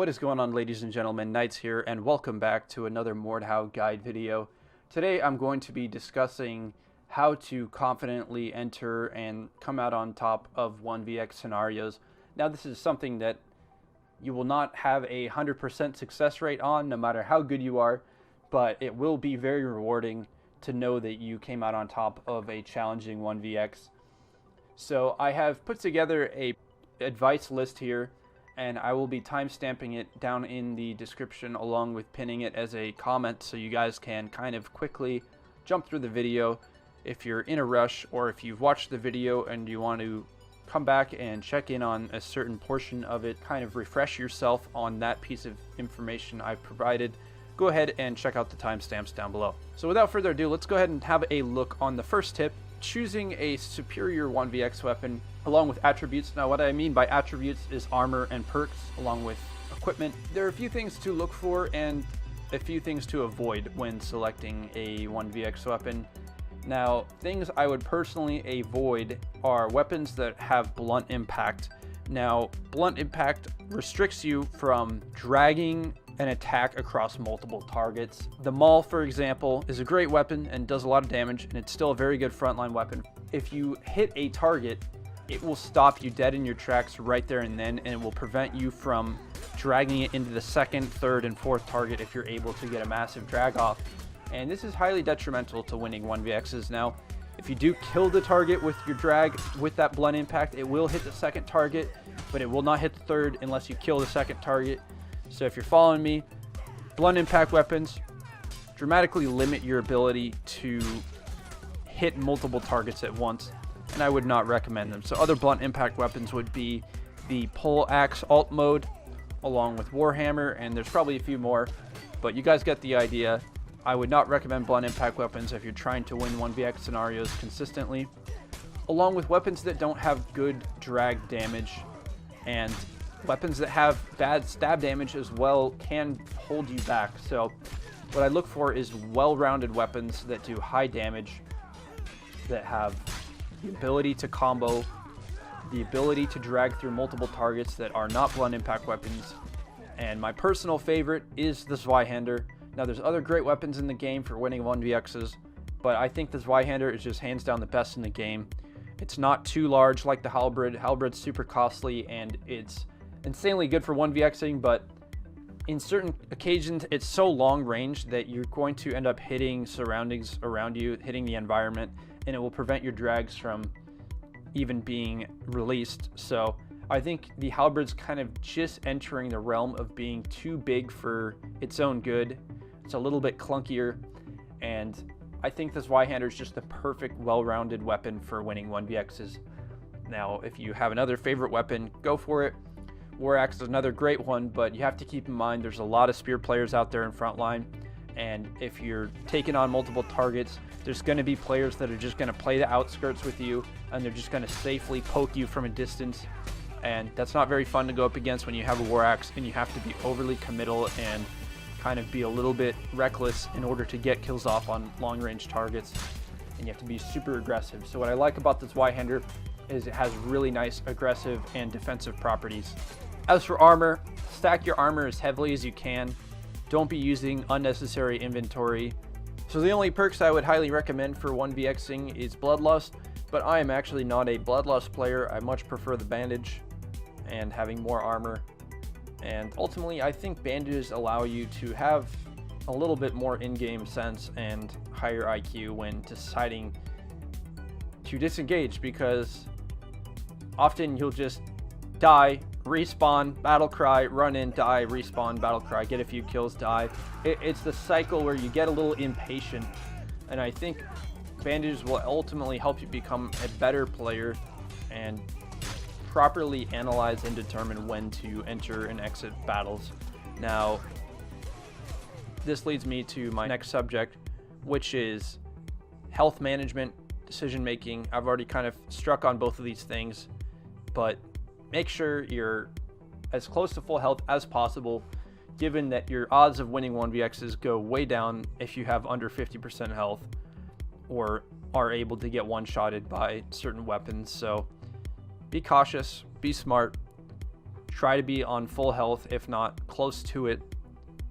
What is going on, ladies and gentlemen? Knights here, and welcome back to another Mordhau guide video. Today I'm going to be discussing how to confidently enter and come out on top of 1vx scenarios. Now, this is something that you will not have a 100% success rate on, no matter how good you are, but it will be very rewarding to know that you came out on top of a challenging 1vx. So I have put together a advice list here, and I will be timestamping it down in the description along with pinning it as a comment so you guys can kind of quickly jump through the video if you're in a rush, or if you've watched the video and you want to come back and check in on a certain portion of it, kind of refresh yourself on that piece of information I've provided. Go ahead and check out the timestamps down below. So without further ado, let's go ahead and have a look on the first tip: choosing a superior 1vx weapon along with attributes. Now, what I mean by attributes is armor and perks along with equipment. There are a few things to look for and a few things to avoid when selecting a 1vx weapon. Now, things I would personally avoid are weapons that have blunt impact. Now, blunt impact restricts you from dragging an attack across multiple targets. The Maul, for example, is a great weapon and does a lot of damage, and it's still a very good frontline weapon. If you hit a target, it will stop you dead in your tracks right there and then, and it will prevent you from dragging it into the second, third, and fourth target if you're able to get a massive drag off. And this is highly detrimental to winning 1vx's. Now, if you do kill the target with your drag with that blunt impact, it will hit the second target, but it will not hit the third unless you kill the second target. So if you're following me, blunt impact weapons dramatically limit your ability to hit multiple targets at once, and I would not recommend them. So other blunt impact weapons would be the pole axe alt mode along with Warhammer, and there's probably a few more, but you guys get the idea. I would not recommend blunt impact weapons if you're trying to win 1vx scenarios consistently, along with weapons that don't have good drag damage, and weapons that have bad stab damage as well can hold you back. So what I look for is well-rounded weapons that do high damage, that have the ability to combo, the ability to drag through multiple targets that are not blunt impact weapons. And my personal favorite is the Zweihander. Now, there's other great weapons in the game for winning 1vx's, but I think the Zweihander is just hands down the best in the game. It's not too large like the Halberd. Halberd's super costly and it's insanely good for 1vxing, but in certain occasions it's so long range that you're going to end up hitting surroundings around you, hitting the environment, and it will prevent your drags from even being released. So I think the Halberd's kind of just entering the realm of being too big for its own good. It's a little bit clunkier, and I think this Zweihander is just the perfect well-rounded weapon for winning 1vx's. Now, if you have another favorite weapon, go for it. War Axe is another great one, but you have to keep in mind there's a lot of spear players out there in Frontline, and if you're taking on multiple targets, there's going to be players that are just going to play the outskirts with you, and they're just going to safely poke you from a distance, and that's not very fun to go up against when you have a War Axe, and you have to be overly committal and kind of be a little bit reckless in order to get kills off on long-range targets, and you have to be super aggressive. So what I like about this Zweihander is it has really nice aggressive and defensive properties. As for armor, stack your armor as heavily as you can. Don't be using unnecessary inventory. So the only perks I would highly recommend for 1vxing is Bloodlust, but I am actually not a Bloodlust player. I much prefer the bandage and having more armor. And ultimately, I think bandages allow you to have a little bit more in-game sense and higher IQ when deciding to disengage, because often you'll just die, respawn, battle cry, run in, die, respawn, battle cry, get a few kills, die. It's the cycle where you get a little impatient, and I think bandages will ultimately help you become a better player and properly analyze and determine when to enter and exit battles. Now, this leads me to my next subject, which is health management, decision making. I've already kind of struck on both of these things, but make sure you're as close to full health as possible, given that your odds of winning 1vx's go way down if you have under 50% health or are able to get one-shotted by certain weapons. So be cautious, be smart, try to be on full health, if not close to it,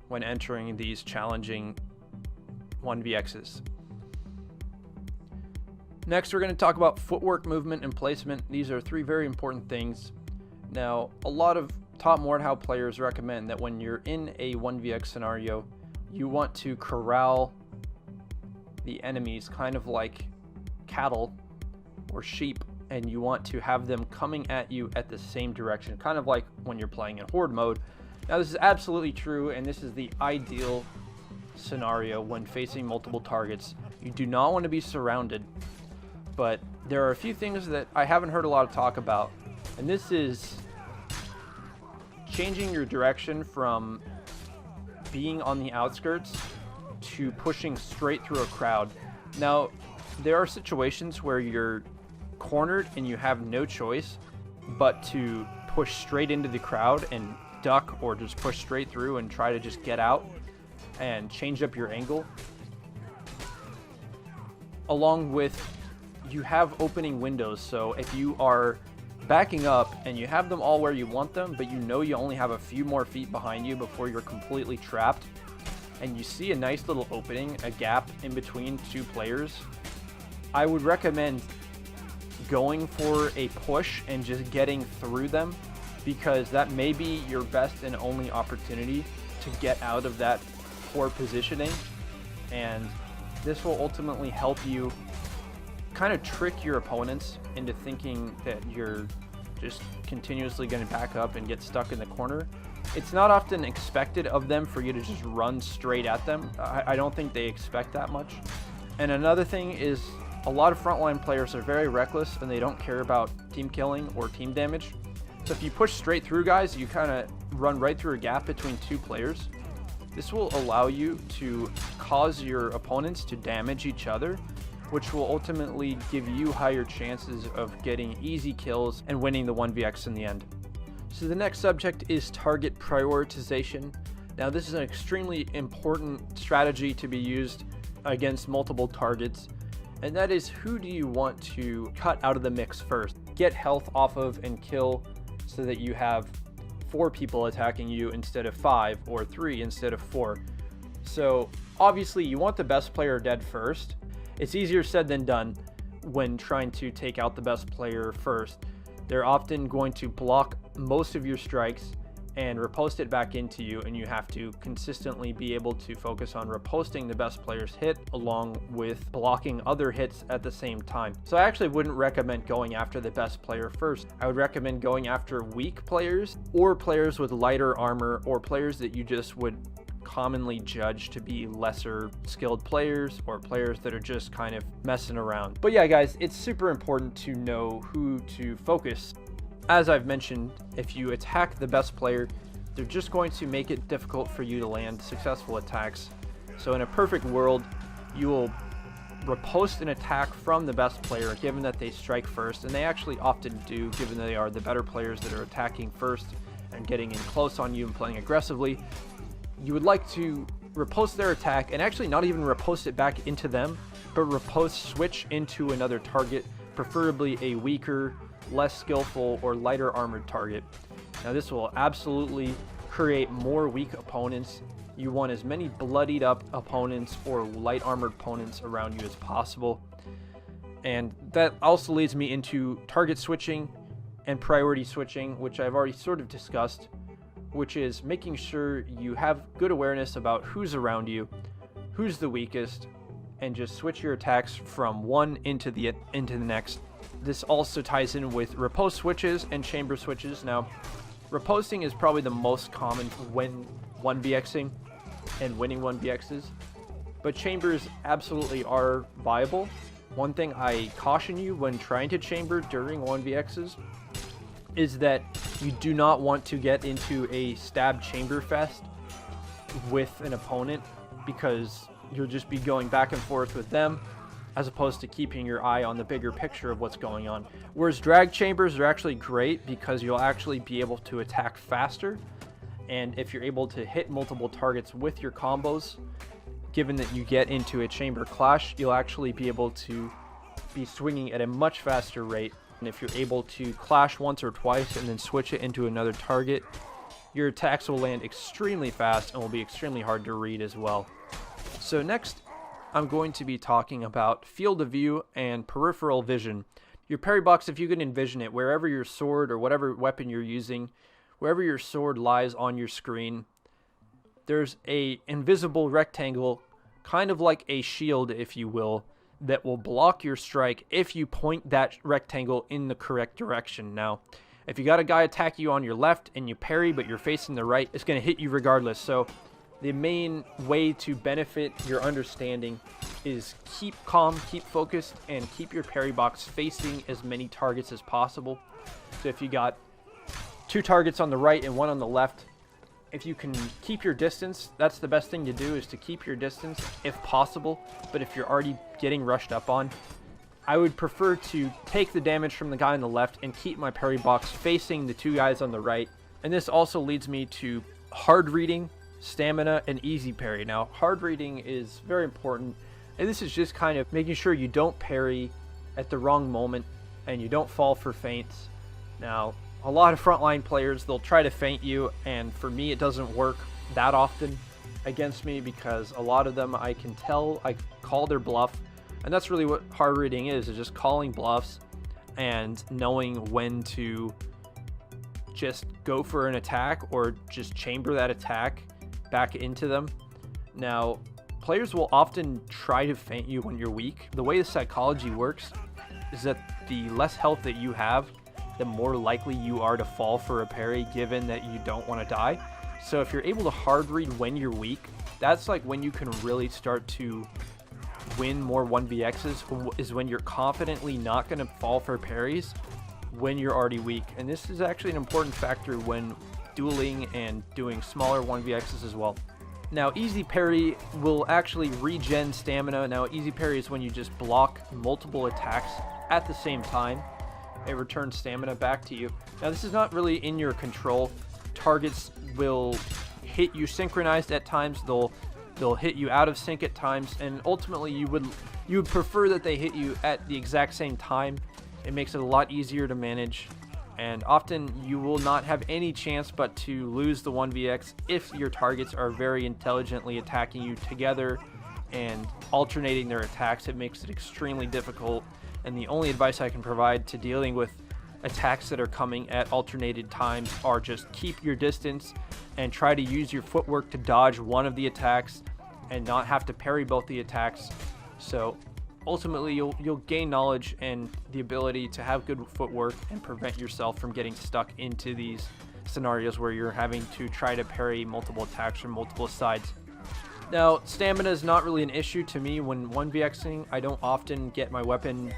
when entering these challenging 1vx's. Next, we're going to talk about footwork, movement, and placement. These are three very important things. Now, a lot of top Mordhau players recommend that when you're in a 1vx scenario, you want to corral the enemies kind of like cattle or sheep, and you want to have them coming at you at the same direction, kind of like when you're playing in horde mode. Now, this is absolutely true, and this is the ideal scenario when facing multiple targets. You do not want to be surrounded, but there are a few things that I haven't heard a lot of talk about, and this is changing your direction from being on the outskirts to pushing straight through a crowd. Now, there are situations where you're cornered and you have no choice but to push straight into the crowd and duck, or just push straight through and try to just get out and change up your angle. Along with, you have opening windows, so if you are backing up and you have them all where you want them, but you know you only have a few more feet behind you before you're completely trapped, and you see a nice little opening, a gap in between two players, I would recommend going for a push and just getting through them, because that may be your best and only opportunity to get out of that poor positioning, and this will ultimately help you kind of trick your opponents into thinking that you're just continuously going to back up and get stuck in the corner. It's not often expected of them for you to just run straight at them. I don't think they expect that much. And another thing is, a lot of frontline players are very reckless and they don't care about team killing or team damage. So if you push straight through guys, you kind of run right through a gap between two players. This will allow you to cause your opponents to damage each other, which will ultimately give you higher chances of getting easy kills and winning the 1vx in the end. So the next subject is target prioritization. Now, this is an extremely important strategy to be used against multiple targets, and that is, who do you want to cut out of the mix first? Get health off of and kill, so that you have 4 people attacking you instead of 5, or 3 instead of 4. So obviously you want the best player dead first. It's easier said than done when trying to take out the best player first. They're often going to block most of your strikes and riposte it back into you, and you have to consistently be able to focus on riposting the best player's hit along with blocking other hits at the same time. So I actually wouldn't recommend going after the best player first. I would recommend going after weak players, or players with lighter armor, or players that you just would commonly judge to be lesser skilled players, or players that are just kind of messing around. But yeah, guys, it's super important to know who to focus. As I've mentioned, if you attack the best player, they're just going to make it difficult for you to land successful attacks. So in a perfect world, you will riposte an attack from the best player, given that they strike first, and they actually often do, given that they are the better players that are attacking first and getting in close on you and playing aggressively. You would like to riposte their attack, and actually not even riposte it back into them, but riposte switch into another target, preferably a weaker, less skillful, or lighter armored target. Now, this will absolutely create more weak opponents. You want as many bloodied up opponents or light armored opponents around you as possible. And that also leads me into target switching and priority switching, which I've already sort of discussed, which is making sure you have good awareness about who's around you, who's the weakest, and just switch your attacks from one into the next. This also ties in with riposte switches and chamber switches. Now, riposting is probably the most common when 1vxing and winning 1vx's, but chambers absolutely are viable. One thing I caution you when trying to chamber during 1vx's is that you do not want to get into a stab chamber fest with an opponent, because you'll just be going back and forth with them as opposed to keeping your eye on the bigger picture of what's going on. Whereas drag chambers are actually great because you'll actually be able to attack faster, and if you're able to hit multiple targets with your combos, given that you get into a chamber clash, you'll actually be able to be swinging at a much faster rate And if you're able to clash once or twice and then switch it into another target, your attacks will land extremely fast and will be extremely hard to read as well. So next, I'm going to be talking about field of view and peripheral vision. Your parry box, if you can envision it, wherever your sword or whatever weapon you're using, wherever your sword lies on your screen, there's a invisible rectangle, kind of like a shield, if you will, that will block your strike if you point that rectangle in the correct direction. Now, if you got a guy attack you on your left and you parry but you're facing the right, it's going to hit you regardless. So the main way to benefit your understanding is keep calm, keep focused, and keep your parry box facing as many targets as possible. So if you got 2 targets on the right and 1 on the left, if you can keep your distance, that's the best thing to do, is to keep your distance if possible. But if you're already getting rushed up on, I would prefer to take the damage from the guy on the left and keep my parry box facing the 2 guys on the right. And this also leads me to hard reading, stamina, and easy parry. Now, hard reading is very important, and this is just kind of making sure you don't parry at the wrong moment and you don't fall for feints. Now, a lot of frontline players, they'll try to feint you, and for me it doesn't work that often against me because a lot of them I can tell, I call their bluff, and that's really what hard reading is just calling bluffs and knowing when to just go for an attack or just chamber that attack back into them. Now, players will often try to feint you when you're weak. The way the psychology works is that the less health that you have, the more likely you are to fall for a parry, given that you don't want to die. So if you're able to hard read when you're weak, that's like when you can really start to win more 1vx's, is when you're confidently not going to fall for parries when you're already weak. And this is actually an important factor when dueling and doing smaller 1vx's as well. Now, easy parry will actually regen stamina. Now, easy parry is when you just block multiple attacks at the same time. It returns stamina back to you. Now, this is not really in your control. Targets will hit you synchronized at times. They'll hit you out of sync at times, and ultimately you would prefer that they hit you at the exact same time. It makes it a lot easier to manage, and often you will not have any chance but to lose the 1vx if your targets are very intelligently attacking you together and alternating their attacks. It makes it extremely difficult. And the only advice I can provide to dealing with attacks that are coming at alternated times are just keep your distance and try to use your footwork to dodge one of the attacks and not have to parry both the attacks. So ultimately you'll gain knowledge and the ability to have good footwork and prevent yourself from getting stuck into these scenarios where you're having to try to parry multiple attacks from multiple sides. Now, stamina is not really an issue to me when 1vxing. I don't often get my weapon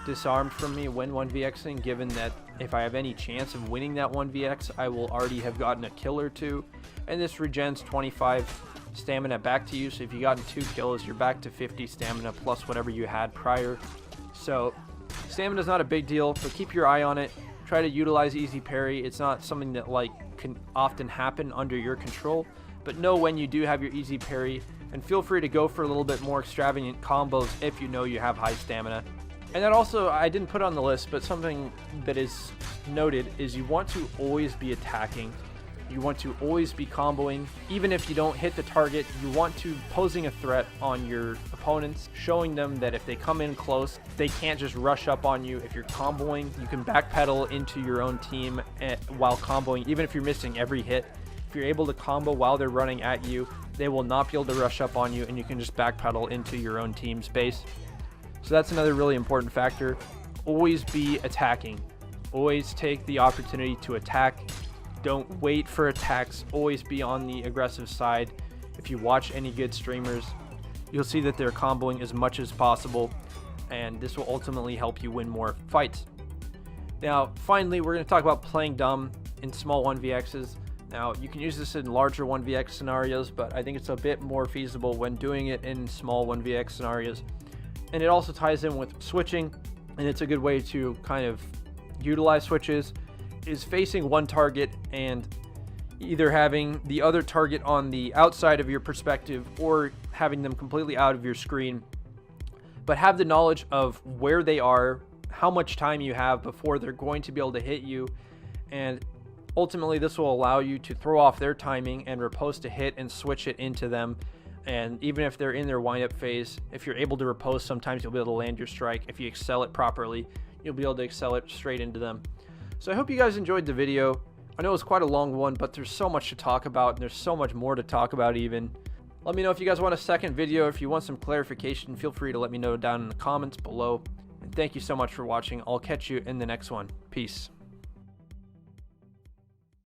disarmed from me when 1vxing, given that if I have any chance of winning that 1vx, I will already have gotten a kill or 2, and this regens 25 stamina back to you. So if you gotten 2 kills, you're back to 50 stamina plus whatever you had prior. So stamina is not a big deal, but keep your eye on it. Try to utilize easy parry. It's not something that can often happen under your control, but know when you do have your easy parry, and feel free to go for a little bit more extravagant combos if you know you have high stamina. And that also, I didn't put on the list, but something that is noted is you want to always be attacking. You want to always be comboing. Even if you don't hit the target, you want to posing a threat on your opponents, showing them that if they come in close, they can't just rush up on you. If you're comboing, you can backpedal into your own team while comboing, even if you're missing every hit. If you're able to combo while they're running at you, they will not be able to rush up on you, and you can just backpedal into your own team's base. So that's another really important factor. Always be attacking. Always take the opportunity to attack. Don't wait for attacks. Always be on the aggressive side. If you watch any good streamers, you'll see that they're comboing as much as possible, and this will ultimately help you win more fights. Now, finally, we're going to talk about playing dumb in small 1vx's. Now, you can use this in larger 1vx scenarios, but I think it's a bit more feasible when doing it in small 1vx scenarios. And it also ties in with switching, and it's a good way to kind of utilize switches, is facing one target and either having the other target on the outside of your perspective or having them completely out of your screen, but have the knowledge of where they are, how much time you have before they're going to be able to hit you, and ultimately this will allow you to throw off their timing and riposte a hit and switch it into them. And even if they're in their windup phase, if you're able to riposte, sometimes you'll be able to land your strike. If you excel it properly, you'll be able to excel it straight into them. So I hope you guys enjoyed the video. I know it was quite a long one, but there's so much to talk about, and there's so much more to talk about even. Let me know if you guys want a second video. If you want some clarification, feel free to let me know down in the comments below. And thank you so much for watching. I'll catch you in the next one. Peace.